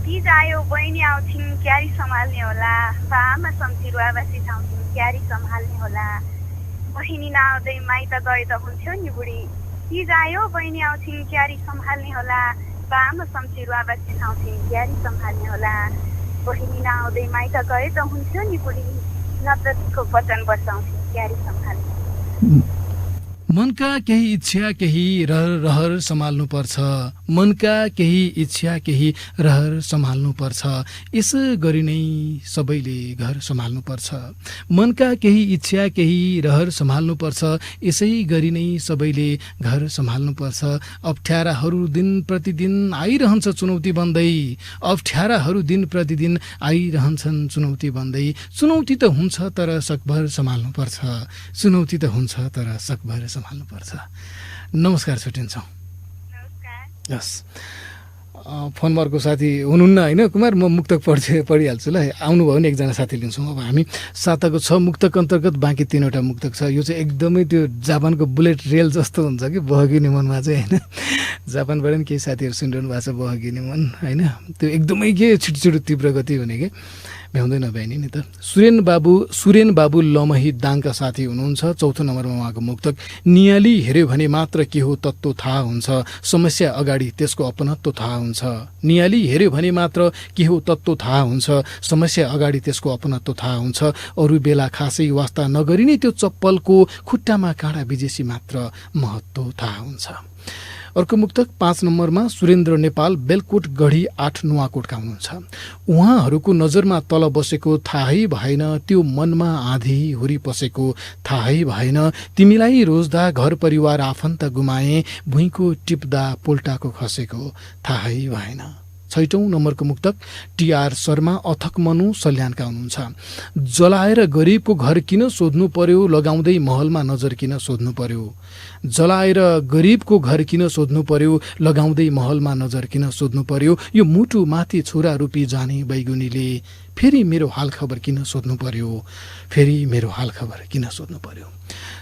तीज आयो बहिनी आउँछिन् क्यारी सम्हाल्ने होला, बामा सम्झिरुवा बासी छाउँछिन् क्यारी सम्हाल्ने होला, बहिनी नआउँदै माइत गए त हुन्थ्यो नि बुढी। तीज आयो बहिनी आउँछिन् क्यारी सम्हाल्ने होला, बामा सम्झिरुवा बासी छाउँछिन् क्यारी सम्हाल्ने होला, बहिनी नआउँदै माइत गए त हुन्थ्यो नि बुढी, नत्रको वचन बसाउँछिन् क्यारी सम्हाल्ने। मनका केही इच्छा केही रहर सम्हाल्नु पर्छ, मनका केही इच्छा केही रहर सम्हाल्नु पर्छ, यसो गरी नै सबैले घर सम्हाल्नु पर्छ। मनका केही इच्छा केही रहर सम्हाल्नु पर्छ, यसै गरी नै सबैले घर सम्हाल्नु पर्छ। अप्ठ्याराहरू दिन प्रतिदिन आइरहन्छ चुनौती बन्दै, अप्ठ्याराहरू दिन प्रतिदिन आइरहन्छन् चुनौती बन्दै, चुनौती त हुन्छ तर सकभर सम्हाल्नु पर्छ, चुनौती त हुन्छ तर सकभर सम्हाल्नु पर्छ। नमस्कार, छुट्टिन्छौँ। यस, फोनमा अर्को साथी हुनुहुन्न होइन कुमार, म मुक्तक पढिहाल्छु ल। आउनुभयो भने एकजना साथी लिन्छौँ। अब हामी साताको 6 मुक्तक अन्तर्गत बाँकी 3वटा मुक्तक छ। यो चाहिँ एकदमै त्यो जापानको बुलेट रेल जस्तो हुन्छ कि बहकिने मनमा चाहिँ होइन। जापानबाट पनि केही साथीहरू सुनिरहनु भएको छ बहकिने मन होइन, त्यो एकदमै के छिटो तीव्र गति हुने कि भ्याउँदैन भ्याइने नि त। सुरेन बाबु लमही दाङका साथी हुनुहुन्छ। 4थो नम्बरमा उहाँको मुक्तक, नियाली हेऱ्यो भने मात्र के हो तत्त्व थाहा हुन्छ, समस्या अगाडि त्यसको अपनत्व थाहा हुन्छ। नियाली हेऱ्यो भने मात्र के हो तत्त्व थाहा हुन्छ, समस्या अगाडि त्यसको अपनत्व थाहा हुन्छ। अरू बेला खासै वास्ता नगरी नै त्यो चप्पलको खुट्टामा काँडा बिजेसी मात्र महत्त्व थाहा हुन्छ। अर्को मुक्तक 5 नम्बरमा सुरेन्द्र नेपाल बेलकोट गढी 8 नुवाकोटका हुनुहुन्छ। उहाँहरूको नजरमा तल बसेको थाहै भएन, त्यो मनमा आँधी हुरी पसेको थाहै भएन, तिमीलाई रोज्दा घर परिवार आफन्त गुमाए, भुइँको टिप्दा पोल्टाको खसेको थाहै भएन। 6औं नम्बरको मुक्तक टीआर शर्मा अथक मनु सल्यानका हुनुहुन्छ। जलाएर गरिबको घर किन सोध्नु पर्यो, लगाउँदै महलमा नजर किन सोध्नु पर्यो। जलाएर गरिबको घर किन सोध्नु पर्यो, लगाउँदै महलमा नजर किन सोध्नु पर्यो। यो मुटु माथि छोरा रूपी जाने बैगुनीले फेरि मेरो हालखबर किन सोध्नु पर्यो, फेरि मेरो हालखबर किन सोध्नु पर्यो।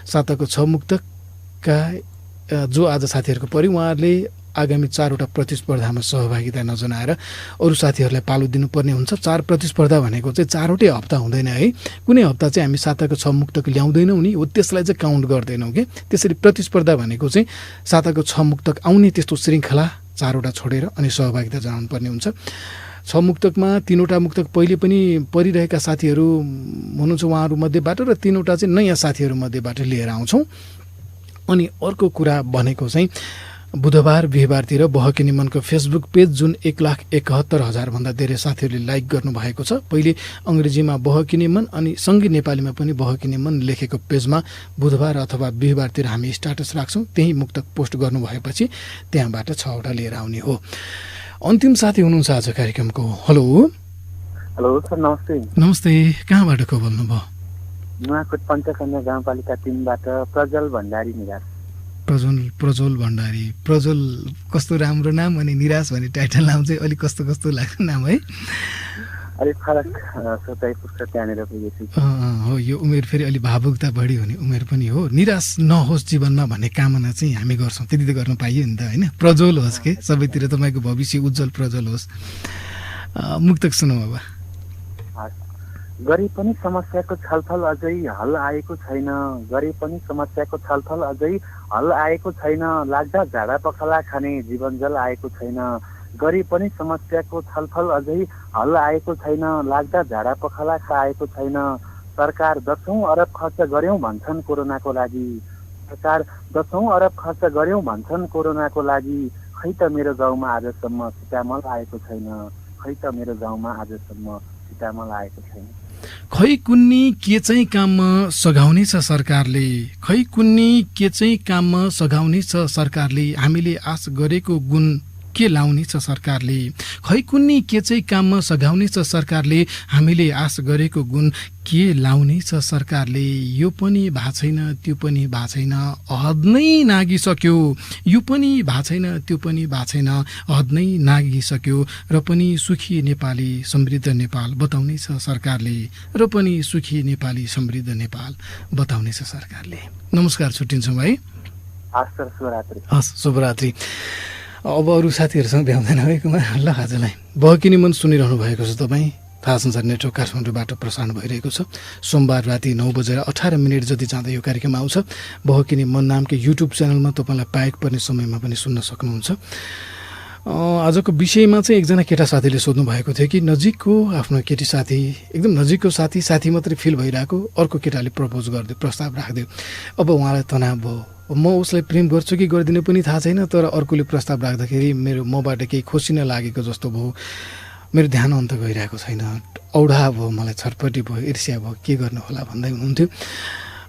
साताको 6 मुक्तकका जो आज साथीहरूको पर्यो, उहाँहरूले आगामी 4वटा प्रतिस्पर्धामा सहभागिता नजनाएर अरू साथीहरूलाई पालो दिनुपर्ने हुन्छ। 4 प्रतिस्पर्धा भनेको चाहिँ 4वटै हप्ता हुँदैन है। कुनै हप्ता चाहिँ हामी साताको 6 मुक्तक ल्याउँदैनौँ नि, हो त्यसलाई चाहिँ काउन्ट गर्दैनौँ कि। त्यसरी प्रतिस्पर्धा भनेको चाहिँ साताको 6 मुक्तक आउने त्यस्तो श्रृङ्खला 4वटा छोडेर अनि सहभागिता जनाउनु पर्ने हुन्छ। 6 मुक्तकमा 3वटा मुक्तक पहिले पनि परिरहेका साथीहरू हुनुहुन्छ उहाँहरूमध्येबाट र 3वटा चाहिँ नयाँ साथीहरूमध्येबाट लिएर आउँछौँ। अनि अर्को कुरा भनेको चाहिँ बुधबार बिहिबारतिर बहकिनी मनको फेसबुक पेज जुन 1,71,000 भन्दा धेरै साथीहरूले लाइक गर्नुभएको छ। पहिले अङ्ग्रेजीमा बहकिनी मन अनि सँगै नेपालीमा पनि बहकिनी मन लेखेको पेजमा बुधबार अथवा बिहिबारतिर हामी स्ट्याटस राख्छौँ। त्यही मुक्तक पोस्ट गर्नुभएपछि त्यहाँबाट 6वटा लिएर आउने हो। अन्तिम साथी हुनुहुन्छ आज कार्यक्रमको। हेलो हेलो सर, नमस्ते। नमस्ते, कहाँबाट को बोल्नुभयो? नुवाकोट पञ्चकन्या गाउँपालिका 3बाट प्रज्वल भण्डारी निराश। प्रज्वल भण्डारी। प्रज्वल कस्तो राम्रो नाम अनि निराश भन्ने टाइटल नाम चाहिँ अलिक कस्तो कस्तो लाग्छ नाम है। अलिक फरक सोचाइ पुस्तक त्यहाँनिर पुगेछु। हो, यो उमेर फेरि अलि भावुकता बढी हुने उमेर पनि हो। निराश नहोस् जीवनमा भन्ने कामना चाहिँ हामी गर्छौँ, त्यति त गर्न पाइयो नि त होइन। प्रज्वल होस् के, सबैतिर तपाईँको भविष्य उज्जवल प्रज्वल होस्। मुक्तक सुनौ अब। गरे पनि समस्याको छलफल अझै हल आएको छैन, गरे पनि समस्याको छलफल अझै हल आएको छैन, लाग्दा झाडा पखाला खाने जीवन जल आएको छैन, गरे पनि समस्याको छलफल अझै हल आएको छैन, लाग्दा झाडा पखाला खाएको छैन। सरकार 10औं अरब खर्च गर्यौं भन्छन् कोरोनाको लागि, सरकार 10औं अरब खर्च गर्यौं भन्छन् कोरोनाको लागि, खै त मेरो गाउँमा आजसम्म सिटामल आएको छैन, खै त मेरो गाउँमा आजसम्म सिटामल आएको छैन। खै कुन्नी के चाहिँ काममा सघाउने छ सरकारले, खै कुन्नी के चाहिँ काममा सघाउने छ सरकारले, हामीले आश गरेको गुण के लाउने छ सरकारले, खै कुन्नी के चाहिँ काममा सघाउने छ सरकारले, हामीले आश गरेको गुण के लाउने छ सरकारले। यो पनि भएको छैन त्यो पनि भएको छैन, हद नै नागिसक्यो, यो पनि भएको छैन त्यो पनि भएको छैन, हद नै नागिसक्यो, र पनि सुखी नेपाली समृद्ध नेपाल बताउने छ सरकारले, र पनि सुखी नेपाली समृद्ध नेपाल बताउने छ सरकारले। नमस्कार, छुट्टिन्छौँ भाइ। हस्, शुभरात्रि। अब अरू साथीहरूसँग भ्याउँदैन है कुमार। ल आजलाई बहकिनी मन सुनिरहनु भएको छ तपाईँ। थाहा संसार नेटवर्क काठमाडौँबाट प्रसारण भइरहेको छ। सोमबार राति 9:18 जति जाँदा यो कार्यक्रम आउँछ। बहकिनी मन नामकै युट्युब च्यानलमा तपाईँलाई पाएको पर्ने समयमा पनि सुन्न सक्नुहुन्छ। आजको विषयमा चाहिँ एकजना केटा साथीले सोध्नु भएको थियो कि नजिकको आफ्नो केटी साथी, एकदम नजिकको साथी मात्रै फिल भइरहेको, अर्को केटाले प्रपोज गरिदियो, प्रस्ताव राखिदियो। अब उहाँलाई तनाव भयो, म उसलाई प्रेम गर्छु कि गर्दिनँ पनि थाहा छैन, तर अर्कोले प्रस्ताव राख्दाखेरि मेरो मबाट केही खुसी नलागेको जस्तो भयो, मेरो ध्यान अन्त गइरहेको छैन, औडा भयो, मलाई छटपट्टि भयो, ईर्ष्या भयो, के गर्नु होला भन्दै हुनुहुन्थ्यो।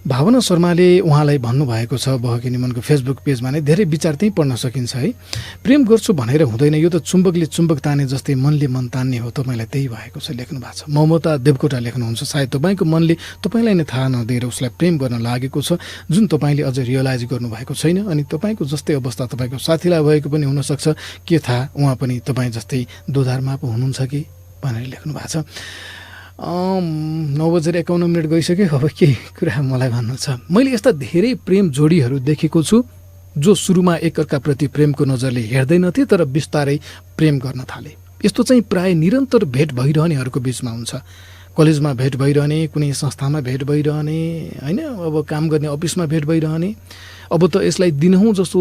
भावना शर्माले उहाँलाई भन्नुभएको छ बहकिनी मनको फेसबुक पेजमा नै, धेरै विचार त्यहीँ पढ्न सकिन्छ है। प्रेम गर्छु भनेर हुँदैन, यो त चुम्बकले चुम्बक ताने जस्तै मनले मन तान्ने हो, तपाईँलाई त्यही भएको छ लेख्नु भएको छ। ममता देवकोटा लेख्नुहुन्छ, सायद तपाईँको मनले तपाईँलाई नै थाहा नदिएर उसलाई प्रेम गर्न लागेको छ, जुन तपाईँले अझै रियलाइज गर्नुभएको छैन, अनि तपाईँको जस्तै अवस्था तपाईँको साथीलाई भएको पनि हुनसक्छ, के थाहा उहाँ पनि तपाईँ जस्तै दोधारमा पो हुनुहुन्छ कि भनेर लेख्नु भएको छ। 9:51 गइसक्यो। अब के कुरा मलाई भन्नु छ। मैले यस्ता धेरै प्रेम जोडीहरू देखेको छु जो सुरुमा एकअर्काप्रति प्रेमको नजरले हेर्दैनथे, तर बिस्तारै प्रेम गर्न थाले। यस्तो चाहिँ प्राय निरन्तर भेट भइरहनेहरूको बिचमा हुन्छ। कलेजमा भेट भइरहने, कुनै संस्थामा भेट भइरहने, होइन, अब काम गर्ने अफिसमा भेट भइरहने, अब त यसलाई दिनहुँ जस्तो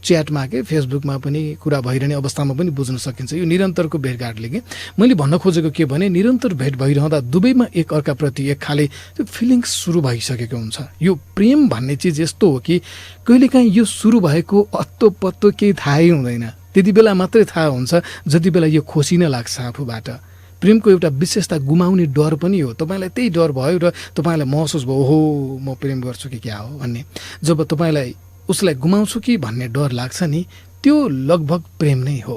च्याटमा के फेसबुकमा पनि कुरा भइरहने अवस्थामा पनि बुझ्न सकिन्छ। यो निरन्तरको भेटघाटले के मैले भन्न खोजेको के भने निरन्तर भेट भइरहँदा दुवैमा एक अर्काप्रति एक खाले त्यो फिलिङ्स सुरु भइसकेको हुन्छ। यो प्रेम भन्ने चिज यस्तो हो कि कहिलेकाहीँ यो सुरु भएको अत्तो पत्तो केही थाहै हुँदैन, त्यति बेला मात्रै थाहा हुन्छ जति बेला यो खोसिन लाग्छ आफूबाट। प्रेमको एउटा विशेषता गुमाउने डर पनि हो। तपाईँलाई त्यही डर भयो र तपाईँलाई महसुस भयो ओहो म प्रेम गर्छु कि क्या हो भन्ने। जब तपाईँलाई उसलाई गुमाउँछु कि भन्ने डर लाग्छ नि, त्यो लगभग प्रेम नै हो।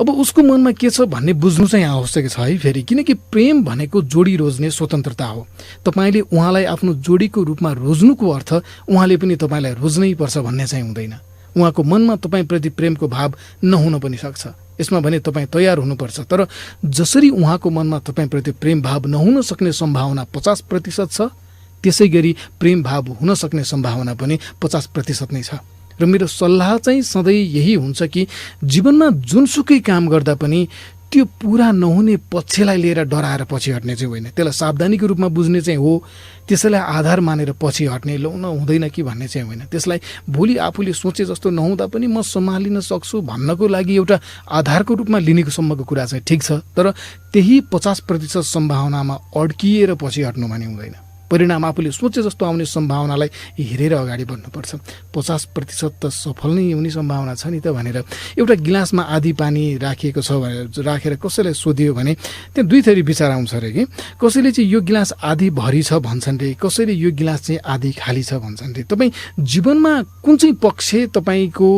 अब उसको मनमा के छ भन्ने बुझ्नु चाहिँ आवश्यक छ है फेरि, किनकि प्रेम भनेको जोडी रोज्ने स्वतन्त्रता हो। तपाईँले उहाँलाई आफ्नो जोडीको रूपमा रोज्नुको अर्थ उहाँले पनि तपाईँलाई रोज्नै पर्छ भन्ने चाहिँ हुँदैन। उहाँको मनमा तपाईँप्रति प्रेमको भाव नहुन पनि सक्छ, यसमा भने तपाईँ तयार हुनुपर्छ। तर जसरी उहाँको मनमा तपाईँप्रति प्रेम भाव नहुन सक्ने सम्भावना 50% छ, त्यसै गरी प्रेम भाव हुन सक्ने सम्भावना पनि 50% नै छ। र मेरो सल्लाह चाहिँ सधैँ यही हुन्छ कि जीवनमा जुनसुकै काम गर्दा पनि त्यो पुरा नहुने पक्षलाई लिएर डराएर पछि हट्ने चाहिँ होइन, त्यसलाई सावधानीको रूपमा बुझ्ने चाहिँ हो। त्यसैलाई आधार मानेर पछि हट्ने लौन हुँदैन कि भन्ने चाहिँ होइन। त्यसलाई भोलि आफूले सोचे जस्तो नहुँदा पनि म सम्हालिन सक्छु भन्नको लागि एउटा आधारको रूपमा लिनेको सम्मको कुरा चाहिँ ठिक छ, तर त्यही 50% सम्भावनामा अड्किएर पछि हट्नु भने हुँदैन। परिणाम आफूले सोचे जस्तो आउने सम्भावनालाई हेरेर अगाडि बढ्नुपर्छ। 50% त सफल नै हुने सम्भावना छ नि त भनेर एउटा गिलासमा आधी पानी राखिएको छ भनेर राखेर कसैलाई सोधियो भने त्यहाँ दुई थरी विचार आउँछ अरे कि कसैले चाहिँ यो गिलास आधी भरि छ भन्छन् रे, कसैले यो गिलास चाहिँ आधी खाली छ भन्छन् रे। तपाईँ जीवनमा कुन चाहिँ पक्ष तपाईँको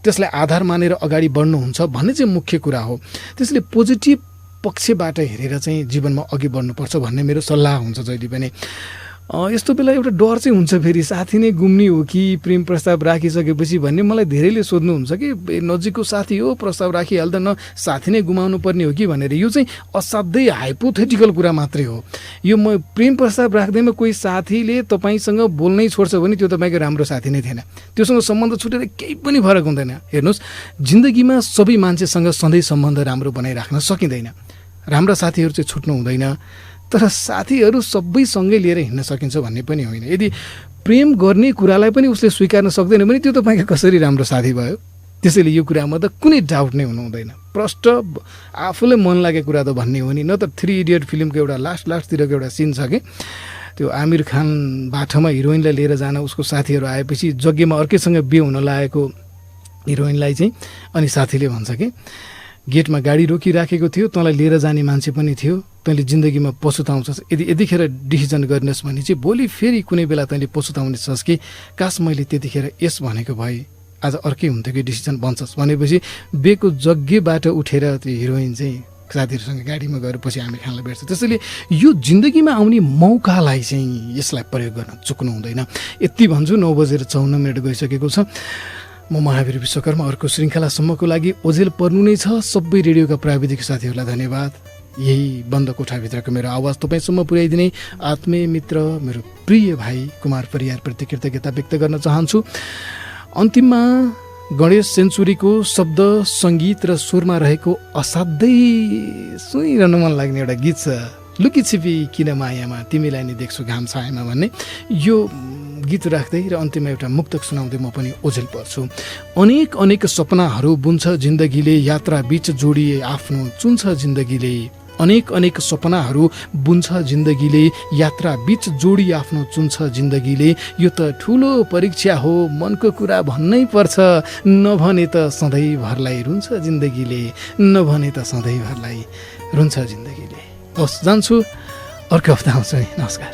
त्यसलाई आधार मानेर अगाडि बढ्नुहुन्छ भन्ने चाहिँ मुख्य कुरा हो। त्यसले पोजिटिभ पक्षबाट हेरेर चाहिँ जीवनमा अघि बढ्नुपर्छ भन्ने मेरो सल्लाह हुन्छ जहिले पनि। यस्तो बेला एउटा डर चाहिँ हुन्छ फेरि साथी नै गुम्ने हो कि प्रेम प्रस्ताव राखिसकेपछि भन्ने मलाई धेरैले सोध्नुहुन्छ कि नजिकको साथी हो प्रस्ताव राखिहाल्दा न साथी नै गुमाउनु पर्ने हो कि भनेर। यो चाहिँ असाध्यै हाइपोथेटिकल कुरा मात्रै हो। यो म प्रेम प्रस्ताव राख्दैमा कोही साथीले तपाईँसँग बोल्नै छोड्छ भने त्यो तपाईँको राम्रो साथी नै थिएन, त्योसँग सम्बन्ध छुटेर केही पनि फरक हुँदैन। हेर्नुहोस्, जिन्दगीमा सबै मान्छेसँग सधैँ सम्बन्ध राम्रो बनाइराख्न सकिँदैन, राम्रा साथीहरू चाहिँ छुट्नु हुँदैन, तर साथीहरू सबै सँगै लिएर हिँड्न सकिन्छ भन्ने पनि होइन। यदि प्रेम गर्ने कुरालाई पनि उसले स्वीकार्न सक्दैन भने त्यो तपाईँको कसरी राम्रो साथी भयो। त्यसैले यो कुरामा त कुनै डाउट नै हुनु हुँदैन, प्रष्ट आफूलाई मन लागेको कुरा त भन्ने हो नि। न त 3 इडियट फिल्मको एउटा लास्टतिरको एउटा सिन छ कि त्यो आमिर खान बाटोमा हिरोइनलाई लिएर जान उसको साथीहरू आएपछि जग्गेमा अर्कैसँग बिहे हुन लागेको हिरोइनलाई चाहिँ अनि साथीले भन्छ कि गेटमा गाडी रोकिराखेको थियो, तँलाई लिएर जाने मान्छे पनि थियो, तैँले जिन्दगीमा पछुताउँछस्, यदि यतिखेर डिसिजन गर्नेस् भने चाहिँ भोलि फेरि कुनै बेला तैँले पछुताउनेछस् कि काश मैले त्यतिखेर यस भनेको भए आज अर्कै हुन्थ्यो कि डिसिजन बन्छस् भनेपछि बेको जग्गेबाट उठेर त्यो हिरोइन चाहिँ साथीहरूसँग गाडीमा गएर पछि आमिर खानलाई भेट्छ। त्यसैले यो जिन्दगीमा आउने मौकालाई चाहिँ यसलाई प्रयोग गर्न चुक्नु हुँदैन। यति भन्छु, 9:54 गइसकेको छ। म महावीर विश्वकर्मा अर्को श्रृङ्खलासम्मको लागि ओझेल पर्नु नै छ। सबै रेडियोका प्राविधिक साथीहरूलाई धन्यवाद। यही बन्द कोठाभित्रको मेरो आवाज तपाईँसम्म पुर्याइदिने आत्मीय मित्र मेरो प्रिय भाइ कुमार परियारप्रति कृतज्ञता व्यक्त गर्न चाहन्छु। अन्तिममा गणेश सेन्चुरीको शब्द सङ्गीत र स्वरमा रहेको असाध्यै सुनिरहनु मन लाग्ने एउटा गीत छ, लुकी छिपी किन मायामा तिमीलाई नि देख्छु घाम छायामा भन्ने। यो गीत राख्दै र अन्तिममा एउटा मुक्तक सुनाउँदै म पनि ओझेल पर्छु। अनेक अनेक सपनाहरू बुन्छ जिन्दगीले, यात्रा बीच जोडिए आफ्नो चुन्छ जिन्दगीले। अनेक अनेक सपनाहरू बुन्छ जिन्दगीले, यात्रा बीच जोडी आफ्नो चुन्छ जिन्दगीले। यो त ठुलो परीक्षा हो, मनको कुरा भन्नै पर्छ, नभने त सधैँभरलाई रुन्छ जिन्दगीले, नभने त सधैँभरलाई रुन्छ जिन्दगीले। हस्, जान्छु, अर्को हप्ता आउँछु। नमस्कार।